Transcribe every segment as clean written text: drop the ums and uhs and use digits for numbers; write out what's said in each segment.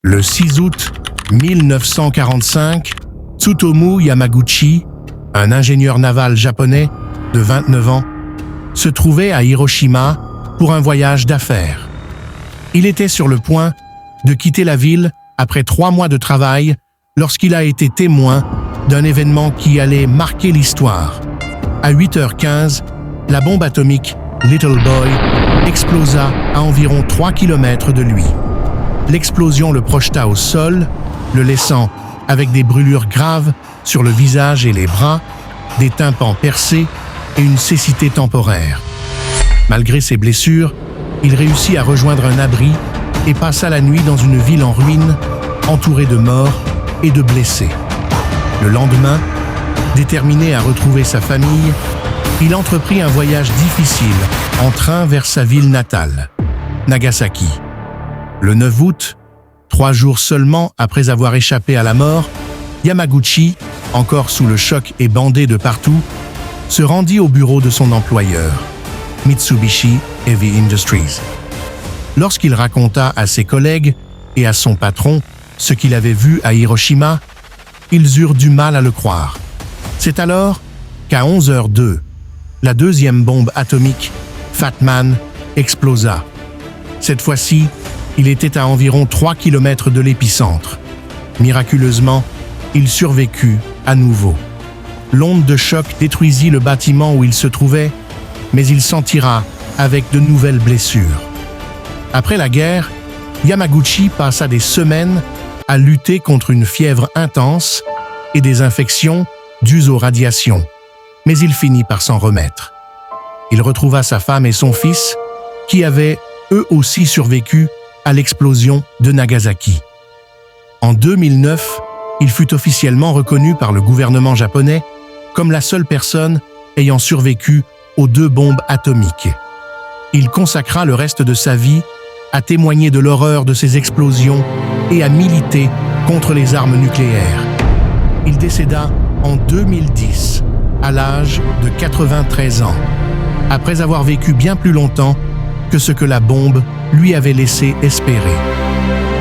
Le 6 août 1945, Tsutomu Yamaguchi, un ingénieur naval japonais de 29 ans, se trouvait à Hiroshima pour un voyage d'affaires. Il était sur le point de quitter la ville après 3 mois de travail lorsqu'il a été témoin d'un événement qui allait marquer l'histoire. À 8h15, la bombe atomique Little Boy explosa à environ 3 km de lui. L'explosion le projeta au sol, le laissant avec des brûlures graves sur le visage et les bras, des tympans percés et une cécité temporaire. Malgré ses blessures, il réussit à rejoindre un abri et passa la nuit dans une ville en ruine, entourée de morts et de blessés. Le lendemain, déterminé à retrouver sa famille, il entreprit un voyage difficile en train vers sa ville natale, Nagasaki. Le 9 août, 3 jours seulement après avoir échappé à la mort, Yamaguchi, encore sous le choc et bandé de partout, se rendit au bureau de son employeur, Mitsubishi Heavy Industries. Lorsqu'il raconta à ses collègues et à son patron ce qu'il avait vu à Hiroshima, ils eurent du mal à le croire. C'est alors qu'à 11h02, la deuxième bombe atomique, Fat Man, explosa. Cette fois-ci, il était à environ 3 km de l'épicentre. Miraculeusement, il survécut à nouveau. L'onde de choc détruisit le bâtiment où il se trouvait, mais il s'en tira avec de nouvelles blessures. Après la guerre, Yamaguchi passa des semaines à lutter contre une fièvre intense et des infections dues aux radiations, mais il finit par s'en remettre. Il retrouva sa femme et son fils, qui avaient eux aussi survécu à l'explosion de Nagasaki. En 2009, il fut officiellement reconnu par le gouvernement japonais comme la seule personne ayant survécu aux 2 bombes atomiques. Il consacra le reste de sa vie à témoigner de l'horreur de ces explosions et à militer contre les armes nucléaires. Il décéda en 2010, à l'âge de 93 ans, après avoir vécu bien plus longtemps que ce que la bombe lui avait laissé espérer.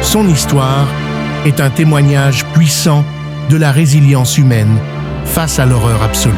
Son histoire est un témoignage puissant de la résilience humaine face à l'horreur absolue.